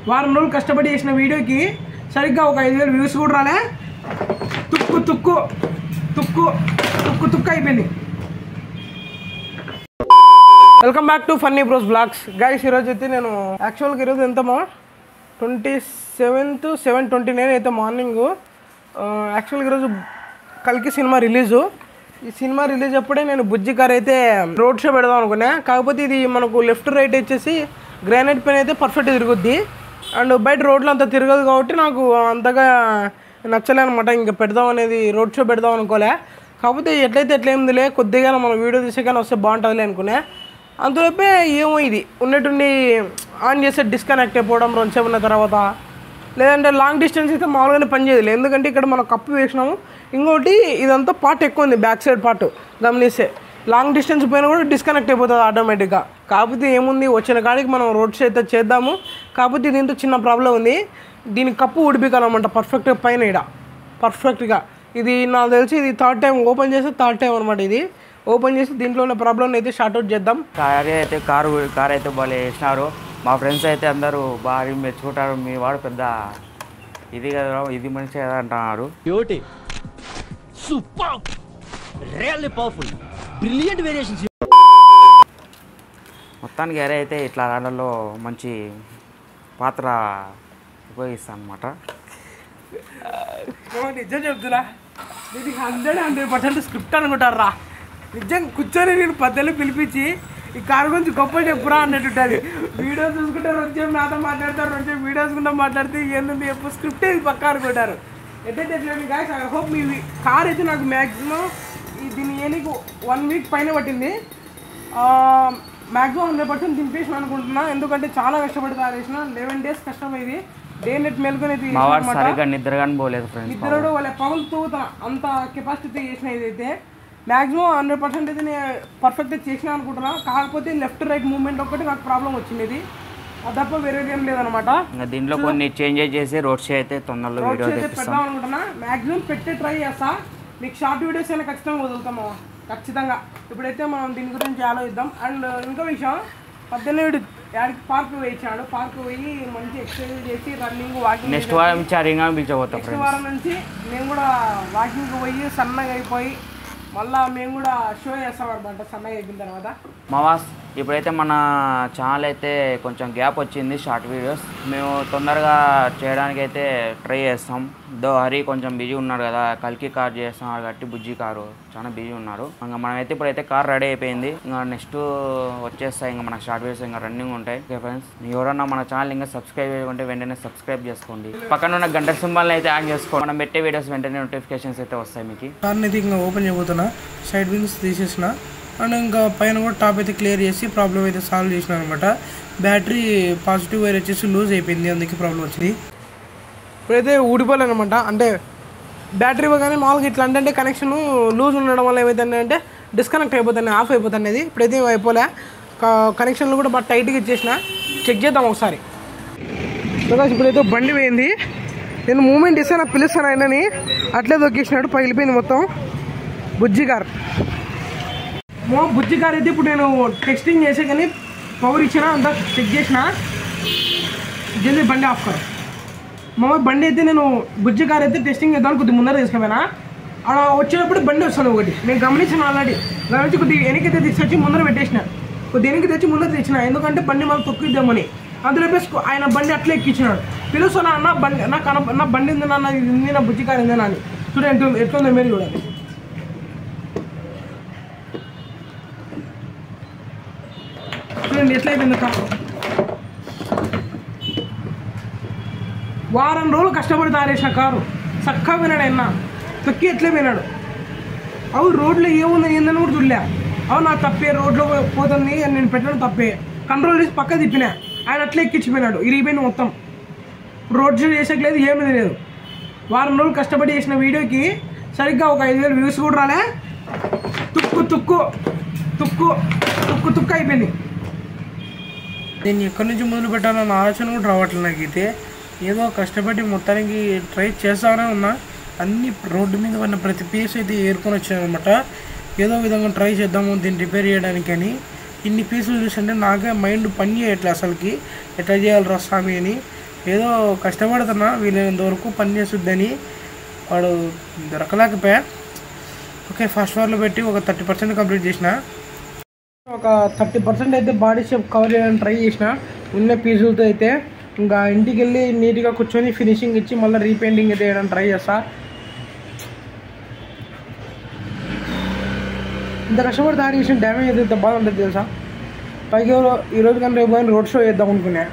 వారం రోజులు కష్టపడి చేసిన వీడియోకి సరిగ్గా ఒక 5,000 వ్యూస్ కూడా రాలే. తుక్కు తుక్కు తుక్కు తుక్కు తుక్కు అయిపోయింది. Welcome back to funny bros blogs. Guys ఈరోజు అయితే నేను యాక్చువల్గా ఈరోజు ఎంతమో 27/7/29 అయితే మార్నింగ్. యాక్చువల్గా ఈరోజు కల్కి సినిమా రిలీజు. ఈ సినిమా రిలీజ్ అప్పుడే నేను బుజ్జి కార్ అయితే రోడ్ షో పెడదాం అనుకున్నా. కాకపోతే ఇది మనకు లెఫ్ట్ రైట్ వచ్చేసి గ్రానైట్ పైన అయితే పర్ఫెక్ట్ తిరుగుద్ది. అండ్ బయట రోడ్లు అంతా తిరగదు కాబట్టి నాకు అంతగా నచ్చలే అనమాట. ఇంకా పెడదాం అనేది రోడ్ షో పెడదాం అనుకోలే. కాకపోతే ఎట్లయితే ఎట్లయిందిలే, కొద్దిగా మనం వీడియో తీసే కానీ వస్తే బాగుంటుందిలే అనుకునే. అందులోపే ఏమో ఇది ఉన్నట్టుండి ఆన్ చేస్తే డిస్కనెక్ట్ అయిపోవడం 2 సేపు ఉన్న తర్వాత. లేదంటే లాంగ్ డిస్టెన్స్ అయితే మామూలుగానే పనిచేయదు. ఎందుకంటే ఇక్కడ మనం కప్పు వేసినాము. ఇంకోటి ఇదంతా పార్ట్ ఎక్కువ ఉంది, బ్యాక్ సైడ్ పార్ట్ గమనిస్తే లాంగ్ డిస్టెన్స్ పైన కూడా డిస్కనెక్ట్ అయిపోతుంది ఆటోమేటిక్గా. కాకపోతే ఏముంది, వచ్చిన కాడికి మనం రోడ్ షో అయితే చేద్దాము. కాకపోతే దీంతో చిన్న ప్రాబ్లం ఉంది. దీని కప్పు ఉడిపికాలన్నమాట పర్ఫెక్ట్గా పైన ఇక్కడ పర్ఫెక్ట్గా. ఇది నాకు తెలిసి ఇది థర్డ్ టైం ఓపెన్ చేస్తే థర్డ్ టైం అనమాట. ఇది ఓపెన్ చేసి దీంట్లో ఉన్న ప్రాబ్లమ్ అయితే షార్ట్అవుట్ చేద్దాం. కార్ అయితే బాగా వేసినారు. మా ఫ్రెండ్స్ అయితే అందరూ బాగా మెచ్చుకుంటారు. మీ వాడు పెద్ద ఇది కదా, ఇది మంచి కదా అంటున్నారు. మొత్తానికి అరే అయితే ఇట్లా దాంట్లో మంచి పాత్ర ఉపయోగిస్తాను అనమాట. నిజం చెప్తున్నా, ఇది 100% స్క్రిప్ట్ అనుకుంటారా. నిజం కూర్చొని నేను పద్దెలు పిలిపించి ఈ కారు గురించి గొప్ప చెప్పురా అన్నట్టుంటుంది. వీడియో చూసుకుంటే 2 సేపు నాతో మాట్లాడతారు, 2 సేపు వీడియోస్ కూడా మాట్లాడితే ఏంటంటే ఎప్పుడు స్క్రిప్ట్ ఇది పక్క అనుకుంటారు. ఎట్లయితే guys I hope me car అయితే నాకు మ్యాక్సిమం దీన్ని ఏనికి 1 వీక్ పైన పట్టింది. మ్యాక్సిమం 100% దింపేసిన అనుకుంటున్నా. ఎందుకంటే చాలా కష్టపడి తయారు చేసిన 11 days కష్టం. ఇది డే నెట్ మేలుకొని నిద్రడు వాళ్ళ పగులుతూ అంత కెపాసిటీ చేసిన. ఇదైతే మ్యాక్సిమం 100% అయితే నేను పర్ఫెక్ట్గా చేసిన అనుకుంటున్నా. కాకపోతే లెఫ్ట్ రైట్ మూవ్మెంట్ ఒకటి నాకు ప్రాబ్లం వచ్చింది. ఇది అది తప్ప వేరే ఏం లేదనమాట. దీంట్లో కొన్ని చేంజెస్ చేసి రోడ్ షో అయితే తొందరలో వీడియో అయితే పెడదాం అనుకుంటున్నా. మ్యాక్సిమం పెట్టే ట్రై చేస్తా. మీకు షార్ట్ వీడియోస్ అయినా ఖచ్చితంగా వదులుతాము ఖచ్చితంగా. ఇప్పుడైతే మనం దీని గురించి ఆలోచిద్దాం. అండ్ ఇంకో విషయం, 18 పార్క్ వేయించాడు. పార్క్ పోయి మంచి ఎక్సర్సైజ్ చేసి రన్నింగ్ వాకింగ్. నెక్స్ట్ వారం నుంచి మేము కూడా వాకింగ్ పోయి సన్నగా అయిపోయి మళ్ళీ మేము కూడా షో చేస్తాం అనమాట సన్నగా అయిపోయిన తర్వాత. మావాస్ ఇప్పుడైతే మన ఛానల్ అయితే కొంచెం గ్యాప్ వచ్చింది షార్ట్ వీడియోస్. మేము తొందరగా చేయడానికి అయితే ట్రై చేస్తాం. హరి కొంచెం బిజీ ఉన్నాడు కదా, కల్కి కార్ చేస్తున్నారు కాబట్టి బుజ్జి కారు చాలా బిజీ ఉన్నారు. ఇంకా మనమైతే ఇప్పుడైతే కార్ రెడీ అయిపోయింది. ఇంకా నెక్స్ట్ వచ్చేస్తాయి ఇంకా మన షార్ట్ వీడియోస్ ఇంకా రన్నింగ్ ఉంటాయి. ఓకే ఫ్రెండ్స్, ఎవరన్నా మన ఛానల్ ఇంకా సబ్స్క్రైబ్ చేసుకుంటే వెంటనే సబ్స్క్రైబ్ చేసుకోండి. పక్కన ఉన్న గంట సింబల్ని అయితే యాడ్ చేసుకోండి. మనం పెట్టే వీడియోస్ వెంటనే నోటిఫికేషన్స్ అయితే వస్తాయి మీకు. కార్ని అయితే ఇంకా ఓపెన్ చేయబోతున్నా. సైడ్ వింగ్స్ తీసేసిన అండ్ ఇంకా పైన కూడా టాప్ అయితే క్లియర్ చేసి ప్రాబ్లం అయితే సాల్వ్ చేసిన అనమాట. బ్యాటరీ పాజిటివ్ వైర్ వచ్చేసి లూజ్ అయిపోయింది, అందుకే ప్రాబ్లం వచ్చింది. ఇప్పుడైతే ఊడిపోలేనమాట. అంటే బ్యాటరీ ఇవ్వగానే మామూలుగా ఇట్లా అంటే కనెక్షన్ లూజ్ ఉండడం వల్ల ఏమవుతుందంటే డిస్కనెక్ట్ అయిపోతుంది, ఆఫ్ అయిపోతుంది. అది ఇప్పుడైతే అయిపోలే. కనెక్షన్లు కూడా బాగా టైట్గా ఇచ్చేసిన. చెక్ చేద్దాం ఒకసారి. ఇప్పుడైతే బండి పోయింది. నేను మూమెంట్ ఇస్తే నాకు పిలుస్తాను ఆయనని, అట్లే దొక్కేసినాడు, పగిలిపోయింది మొత్తం. బుజ్జి కార్ అయితే ఇప్పుడు నేను టెస్టింగ్ చేసే కానీ పవర్ ఇచ్చిన అంతా చెక్ చేసిన. జల్దీ బండి ఆఫ్ కారు బండి అయితే నేను బుజ్జి కార్ అయితే టెస్టింగ్ చేద్దామని కొద్దిగా ముందర తీసుకుపోయినా. అలా వచ్చినప్పుడు బండి వస్తుంది ఒకటి నేను గమనించిన. ఆల్రెడీ గమనించి కొద్దిగా వెనక్కి తీసుకొచ్చి ముందర పెట్టేసిన. కొద్దిగా వెనక్కి తెచ్చి ముందర తెచ్చిన, ఎందుకంటే బండి మనం తొక్కిద్దామని. అందులో ఆయన బండి అట్లా ఎక్కించినాడు. పిలుస్తున్నా అన్న బండి నా బండి ఉంది నా ఇది నా బుజ్జి కార్ ఉందేనా అని. చూడండి ఎట్లుందో మీరు చూడాలి. చూడండి ఎట్లయిపోయింది కారు. వారం రోజులు కష్టపడి తయారు చేసిన కారు చక్కగా వినాడు ఆయన. తొక్కి ఎట్లే వినాడు. అవు రోడ్లో ఏముంది ఏందని కూడా చూడలే. అవు నాకు తప్పే, రోడ్లో పోతుంది అని నేను పెట్టడం తప్పే. కంట్రోల్ చేసి పక్క తిప్పినా, ఆయన అట్లా ఎక్కించిపోయినాడు. ఇరిగిపోయింది మొత్తం. రోడ్ షో చేసేట్లేదు, ఏమీ లేదు. వారం రోజులు కష్టపడి చేసిన వీడియోకి సరిగ్గా ఒక 5,000 వ్యూస్ కూడా రాలే. తుక్కు తుక్కు తుక్కు తుక్కు తుక్కు అయిపోయింది. నేను ఎక్కడి నుంచి మొదలు పెట్టాలన్న ఆలోచన కూడా రావట్లేదు నాకైతే. ఏదో కష్టపడి మొత్తానికి ట్రై చేస్తానే ఉన్నా. అన్ని రోడ్డు మీద ఉన్న ప్రతి పీస్ అయితే ఏరుకొని వచ్చానమాట. ఏదో విధంగా ట్రై చేద్దాము దీన్ని రిపేర్ చేయడానికి అని. ఇన్ని పీసులు చూస్తుంటే నాకే మైండ్ పని చేయట్లే అసలుకి. ఎట్లా చేయాలి రా స్వామి అని. ఏదో కష్టపడుతున్నా వీలైనంత వరకు పని చేస్తుందని వాడు దొరకలేకపోయా. ఓకే, ఫస్ట్ ఫ్లోర్లో పెట్టి ఒక 30% కంప్లీట్ చేసిన. ఒక 30% అయితే బాడీ షేప్ కవర్ చేయడానికి ట్రై చేసిన ఉన్న పీసులతో అయితే. ఇంకా ఇంటికి వెళ్ళి నీట్గా కూర్చొని ఫినిషింగ్ ఇచ్చి మళ్ళీ రీపెయింటింగ్ అయితే వేయడానికి ట్రై చేస్తా. ఇంత కష్టపడి తయారు చేసిన డ్యామేజ్ అయితే ఇంత బాగా ఉంటుంది తెలుసా. పైకి ఈరోజు కానీ రేపు కానీ రోడ్ షో చేద్దాం అనుకున్నా.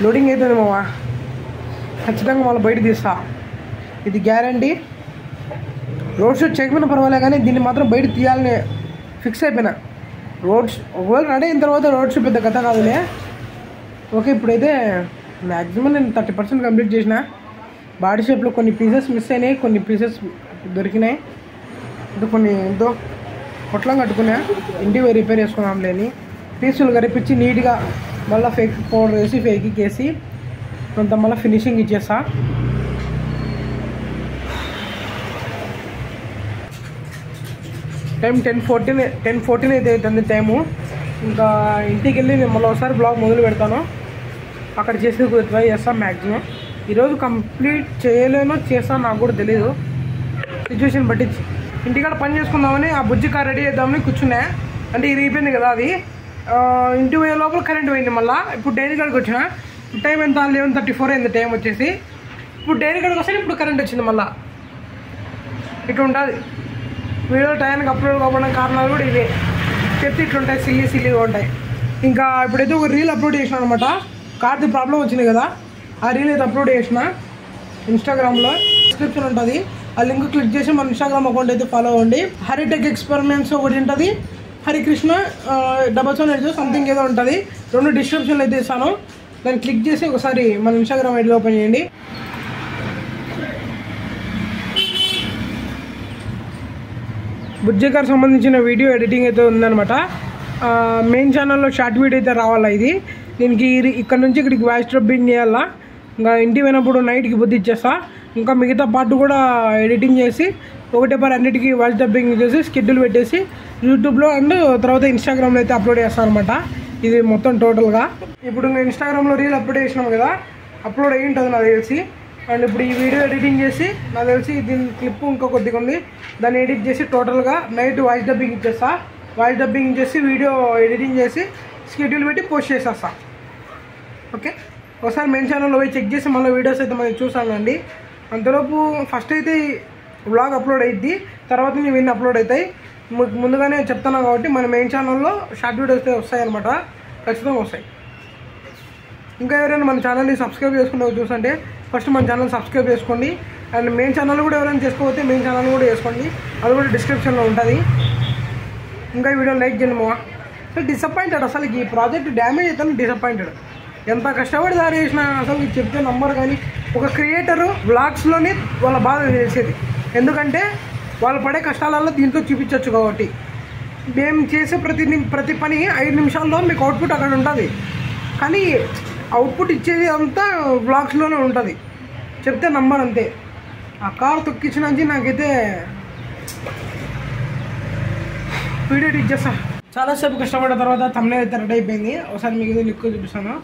లోడింగ్ అవుతుంది మావా, ఖచ్చితంగా మళ్ళీ బయట తీస్తా, ఇది గ్యారంటీ. రోడ్ షో చేయకపోయినా పర్వాలే కానీ దీన్ని మాత్రం బయట తీయాలని ఫిక్స్ అయిపోయినా. ఒకవేళ రెడీ అయిన తర్వాత రోడ్ షో పెద్ద కథ కాదులే. ఓకే, ఇప్పుడైతే మ్యాక్సిమం నేను 30% కంప్లీట్ చేసిన. బాడీ షేప్లో కొన్ని పీసెస్ మిస్ అయినాయి, కొన్ని పీసెస్ దొరికినాయి. ఇంకా కొన్ని ఎంతో పొట్లం కట్టుకున్నా, ఇంటికి పోయి రిపేర్ చేసుకున్నాం లేని పీసులు కరిపించి నీట్గా మళ్ళీ ఫేక్ పౌడర్ వేసి ఫేకింగ్ వేసి కొంత మళ్ళీ ఫినిషింగ్ ఇచ్చేస్తా. టైం 10:14 అయితే అవుతుంది టైము. ఇంకా ఇంటికి వెళ్ళి నేను మళ్ళీ ఒకసారి బ్లాగ్ మొదలు పెడతాను. అక్కడ చేసి ట్రై చేస్తాను మ్యాక్సిమం. ఈరోజు కంప్లీట్ చేయలేనో చేస్తాను నాకు కూడా తెలీదు, సిచ్యువేషన్ బట్టి. ఇంటికాడ పని చేసుకుందామని ఆ బుజ్జి కార్ రెడీ చేద్దామని కూర్చున్నా. అంటే ఇది అయిపోయింది కదా, అది ఇంటికి పోయే లోపల కరెంట్ పోయింది. మళ్ళీ ఇప్పుడు డైరీ కాడికి వచ్చిన. టైం ఎంత 11:34 అయింది టైం వచ్చేసి. ఇప్పుడు డైరీ కాడికి వస్తే ఇప్పుడు కరెంట్ వచ్చింది. మళ్ళీ ఇటు ఉంటుంది. వీడియో టైంకి అప్లోడ్ కావడం కారణాలు కూడా ఇవే. చెప్తే ఇట్లుంటాయి, సిల్లీగా ఉంటాయి. ఇంకా ఇప్పుడైతే ఒక రీల్ అప్లోడ్ చేసిన అనమాట. కార్ది ప్రాబ్లం వచ్చింది కదా, ఆ రీల్ అయితే అప్లోడ్ చేసిన ఇన్స్టాగ్రామ్లో. డిస్క్రిప్షన్ ఉంటుంది, ఆ లింక్ క్లిక్ చేసి మన ఇన్స్టాగ్రామ్ అకౌంట్ అయితే ఫాలో అవ్వండి. హరిటెక్ ఎక్స్పెరిమెంట్స్ ఒకటి ఉంటుంది, హరికృష్ణ 778 సంథింగ్ ఏదో ఉంటుంది. 2 డిస్క్రిప్షన్లు అయితే ఇస్తాను, దాన్ని క్లిక్ చేసి ఒకసారి మన ఇన్స్టాగ్రామ్ ఐడిలో ఓపెన్ చేయండి. బుజ్జి గారికి సంబంధించిన వీడియో ఎడిటింగ్ అయితే ఉందన్నమాట. మెయిన్ ఛానల్లో షార్ట్ వీడియో అయితే రావాలా. ఇది దీనికి ఇక్కడ నుంచి ఇక్కడికి వాయిస్ డబ్బింగ్ చేయాలా. ఇంకా ఇంటికి పోయినప్పుడు నైట్కి బుద్ధి ఇచ్చేస్తా. ఇంకా మిగతా పార్ట్ కూడా ఎడిటింగ్ చేసి ఒకటే పార్ అన్నిటికీ వాయిస్ డబ్బింగ్ చేసి షెడ్యూల్ పెట్టేసి యూట్యూబ్లో అండ్ తర్వాత ఇన్స్టాగ్రామ్లో అయితే అప్లోడ్ చేస్తాను అనమాట. ఇది మొత్తం టోటల్గా. ఇప్పుడు ఇంకా ఇన్స్టాగ్రామ్లో రీల్ అప్లోడ్ చేసినాం కదా, అప్లోడ్ అయ్యి ఉంటుంది నాకు తెలిసి. అండ్ ఇప్పుడు ఈ వీడియో ఎడిటింగ్ చేసి నాకు తెలిసి దీని క్లిప్ ఇంకా కొద్దిగా ఉంది, దాన్ని ఎడిట్ చేసి టోటల్గా నైట్ వాయిస్ డబ్బింగ్ ఇచ్చేస్తా. వాయిస్ డబ్బింగ్ చేసి వీడియో ఎడిటింగ్ చేసి షెడ్యూల్ పెట్టి పోస్ట్ చేసేస్తా. ఓకే, ఒకసారి మెయిన్ ఛానల్లో పోయి చెక్ చేసి మళ్ళీ వీడియోస్ అయితే మనం చూసానండి. అంతలోపు ఫస్ట్ అయితే వ్లాగ్ అప్లోడ్ అయ్యిద్ది, తర్వాత ఇవన్నీ అప్లోడ్ అవుతాయి. ముందుగానే చెప్తున్నాను కాబట్టి మన మెయిన్ ఛానల్లో షార్ట్ వీడియోస్ అయితే వస్తాయన్నమాట, ఖచ్చితంగా వస్తాయి. ఇంకా ఎవరైనా మన ఛానల్ని సబ్స్క్రైబ్ చేసుకుంటే చూసంటే ఫస్ట్ మన ఛానల్ సబ్స్క్రైబ్ చేసుకోండి. అండ్ మెయిన్ ఛానల్ కూడా ఎవరైనా చేసుకోకపోతే మెయిన్ ఛానల్ కూడా చేసుకోండి, అది కూడా డిస్క్రిప్షన్లో ఉంటుంది. ఇంకా ఈ వీడియో లైక్ చేయండి మా. సో డిసప్పాయింటెడ్, అసలు ఈ ప్రాజెక్ట్ డ్యామేజ్ అవుతాను డిసప్పాయింటెడ్. ఎంత కష్టపడి తయారు చేసినా అసలు చెప్తే నమ్మరు. కానీ ఒక క్రియేటరు వ్లాగ్స్లోనే వాళ్ళ బాధ చేసేది, ఎందుకంటే వాళ్ళు పడే కష్టాలలో దీంతో చూపించవచ్చు. కాబట్టి మేము చేసే ప్రతి పని 5 నిమిషాల్లో మీకు అవుట్పుట్ అక్కడ ఉంటుంది, కానీ అవుట్పుట్ ఇచ్చేది అంతా వ్లాగ్స్లోనే ఉంటుంది. చెప్తే నమ్మరు అంతే. ఆ కార్ తొక్కించినంచి నాకైతే వీడియో ఎడిట్ చేస్తా. చాలాసేపు కష్టపడిన తర్వాత thumbnail అయితే రెడీ అయిపోయింది. ఒకసారి మీకు ఇది లిక్ చూపిస్తాను.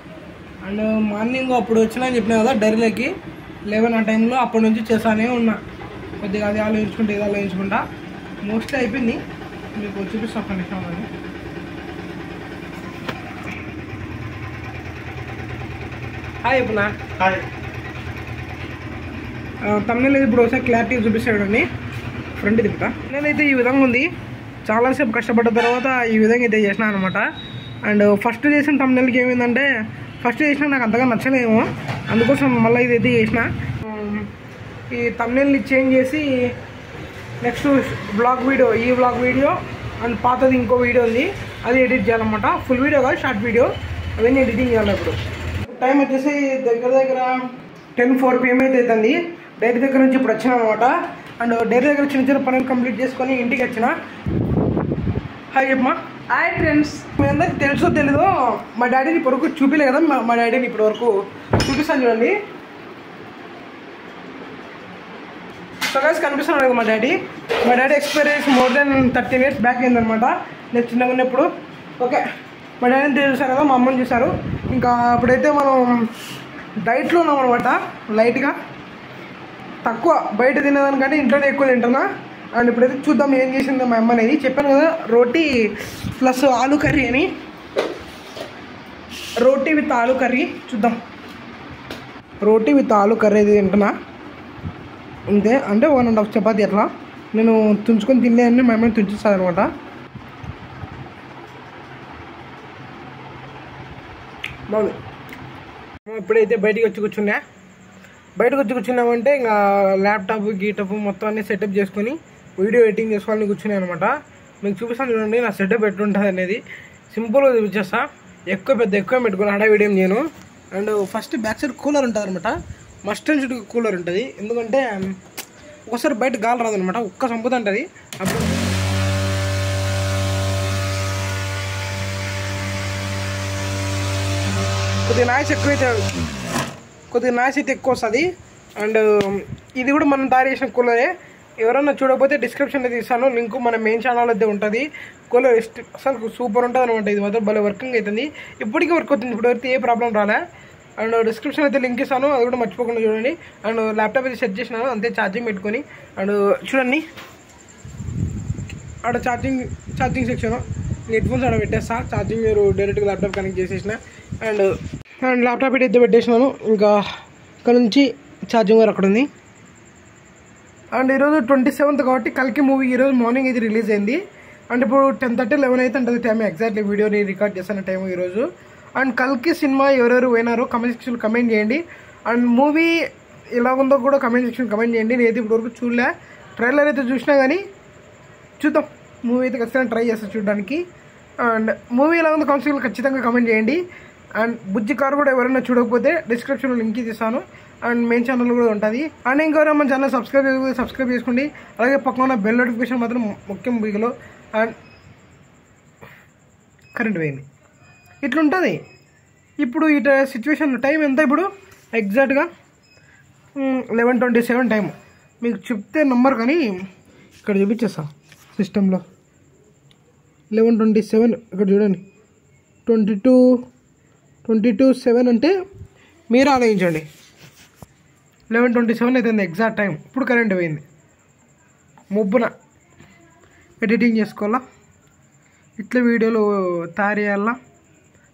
అండ్ మార్నింగ్ అప్పుడు వచ్చినా చెప్పినా కదా డైరీలోకి 11 ఆ టైంలో, అప్పటి నుంచి చేస్తానే ఉన్నా. కొద్దిగా అది ఆలోచించుకుంటే ఇది ఆలోచించుకుంటా మోస్ట్లీ అయిపోయింది. మీకు చూపిస్తాను ఒక నిమిషం. అని హాయ్ చెప్పునా, thumbnail ఇప్పుడు ఒకసారి క్లారిటీ చూపిస్తాడండి. ఫ్రంట్ తిప్పుతా. thumbnail అయితే ఈ విధంగా ఉంది. చాలాసేపు కష్టపడ్డ తర్వాత ఈ విధంగా అయితే చేసినా అనమాట. అండ్ ఫస్ట్ చేసిన thumbnailకి ఏమైందంటే, ఫస్ట్ చేసినా నాకు అంతగా నచ్చలేమో, అందుకోసం మళ్ళీ ఇదైతే చేసిన. ఈ thumbnailని చేంజ్ చేసి నెక్స్ట్ ఈ వ్లాగ్ వీడియో అండ్ పాతది ఇంకో వీడియో ఉంది, అది ఎడిట్ చేయాలన్నమాట. ఫుల్ వీడియో కాదు, షార్ట్ వీడియో, అవన్నీ ఎడిటింగ్ చేయాలి. ఇప్పుడు టైం వచ్చేసి దగ్గర 10:04 PM అయితే అవుతుంది. డైరీ దగ్గర నుంచి ఇప్పుడు వచ్చిన అనమాట. అండ్ డైరీ దగ్గర చిన్న పనులు కంప్లీట్ చేసుకొని ఇంటికి వచ్చిన. హాయ్ చెప్పమ్మా. Hi friends. మీ అందరికి తెలుసో తెలీదో, మా డాడీని ఇప్పుడు వరకు చూపిలే కదా, మా డాడీని ఇప్పటి వరకు చూపిస్తాను చూడండి. సో గైస్ కనిపిస్తున్నాడు కదా మా daddy experience more than 13 years back అయిందనమాట. నేను చిన్నగా ఉన్నప్పుడు. ఓకే, మా డాడీని చూసారు కదా, మా అమ్మని చూసారు. ఇంకా అప్పుడైతే మనం డైట్లో ఉన్నాం అనమాట. లైట్గా తక్కువ బయట తినేదానికంటే ఇంట్లోనే ఎక్కువ తింటున్నా. అండ్ ఇప్పుడైతే చూద్దాం ఏం చేసిందో మా అమ్మ అనేది. చెప్పాను కదా రోటీ ప్లస్ ఆలు కర్రీ అని. రోటీ విత్ ఆలు కర్రీ చూద్దాం. రోటీ విత్ ఆలు కర్రీ అది తింటున్నా అంతే. అంటే 1.5 చపాతీ అట్లా నేను తుంచుకొని తినలేదని మా అమ్మని తుంచిస్తాను అనమాట. బాగుంది. ఇప్పుడైతే బయటకు వచ్చి కూర్చున్నామంటే ఇంకా ల్యాప్టాప్ గీటప్ మొత్తం అన్నీ సెటప్ చేసుకొని వీడియో ఎడిటింగ్ చేసుకోవాలని కూర్చున్నాయి అనమాట. మీకు చూపిస్తాను చూడండి నా సెటప్ ఎట్లుంటుంది అనేది. సింపుల్గా చూపించేస్తా. ఎక్కువ పెట్టుకుని హడావిడి ఏం చేయను. And first back side cooler ఉంటుంది అనమాట. మస్ట్ అండ్ షుడ్ కూలర్ ఉంటుంది. ఎందుకంటే ఒకసారి బయట గాలి రాదనమాట, ఒక్క సంపుత ఉంటుంది. అప్పుడు కొద్దిగా నాయిస్ అయితే ఎక్కువ వస్తుంది. అండ్ ఇది కూడా మనం తయారు చేసిన కూలరే. ఎవరన్నా చూడకపోతే డిస్క్రిప్షన్లో తీస్తాను లింక్. మన మెయిన్ ఛానల్ అయితే ఉంటుంది. కూలర్ అసలు సూపర్ ఉంటుంది అనమాట. ఇది మాత్రం భలే వర్కింగ్ అవుతుంది. ఇప్పటికీ వర్క్ అవుతుంది. ఇప్పటివరకు ఏ ప్రాబ్లం రాలే. అండ్ డిస్క్రిప్షన్ అయితే లింక్ ఇస్తాను, అది కూడా మర్చిపోకుండా చూడండి. అండ్ ల్యాప్టాప్ అయితే సెట్ చేసినాను అంతే, ఛార్జింగ్ పెట్టుకొని. అండ్ చూడండి ఆడ ఛార్జింగ్ సెక్షన్. హెడ్ఫోన్స్ ఆడ పెట్టేస్తా. ఛార్జింగ్ మీరు డైరెక్ట్గా ల్యాప్టాప్ కనెక్ట్ చేసేసిన. అండ్ ల్యాప్టాప్ అయితే పెట్టేసినాను. ఇంకా ఇక్కడ నుంచి ఛార్జింగ్ వరకు అక్కడ ఉంది. అండ్ ఈరోజు 27th కాబట్టి కల్కి మూవీ ఈరోజు మార్నింగ్ అయితే రిలీజ్ అయింది. అండ్ ఇప్పుడు 10:30, 11 అయితే ఉంటుంది టైం. ఎగ్జాక్ట్లీ వీడియోని రికార్డ్ చేస్తాను టైం ఈరోజు. అండ్ కల్కి సినిమా ఎవరెవరు పోయినారో కమెంట్ సెక్షన్లో కమెంట్ చేయండి. అండ్ మూవీ ఎలా ఉందో కూడా కమెంట్ సెక్షన్ కమెంట్ చేయండి. నేనైతే ఇప్పటివరకు చూడలే, ట్రైలర్ అయితే చూసినా కానీ చూద్దాం. మూవీ అయితే ఖచ్చితంగా ట్రై చేస్తాను చూడడానికి. అండ్ మూవీ ఎలా ఉందో కమెంట్ సెక్షన్లో ఖచ్చితంగా కమెంట్ చేయండి. అండ్ బుజ్జి కార్ కూడా ఎవరైనా చూడకపోతే డిస్క్రిప్షన్లో లింక్ ఇస్తాను. అండ్ మెయిన్ ఛానల్ కూడా ఉంటుంది. అండ్ ఇంకెవరైనా మన ఛానల్ సబ్స్క్రైబ్ చేసుకోండి. అలాగే పక్కన ఉన్న బెల్ నోటిఫికేషన్ మాత్రం ముఖ్యం బిగిలో. అండ్ కరెంట్ పోయింది. ఇట్లుంటుంది ఇప్పుడు ఈ సిచ్యువేషన్. టైం ఎంత ఇప్పుడు ఎగ్జాక్ట్గా 11:27 టైం. మీకు చెప్తే నంబర్ కానీ ఇక్కడ చూపించేస్తా సిస్టంలో. 11:27 ఇక్కడ చూడండి. 22:07 అంటే మీరు ఆలోచించండి. 11:27 అయితే ఎగ్జాక్ట్ టైం. ఇప్పుడు కరెంట్ పోయింది. మొబ్బున ఎడిటింగ్ చేసుకోవాలా, ఇట్లా వీడియోలు తయారు చేయాలా.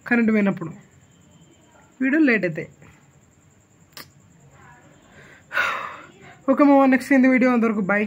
కరెంట్ పోయినప్పుడు వీడియోలు లేట్ అవుతాయి. ఓకే మామ, నెక్స్ట్ ఇన్ ది వీడియో. అంతవరకు బాయ్.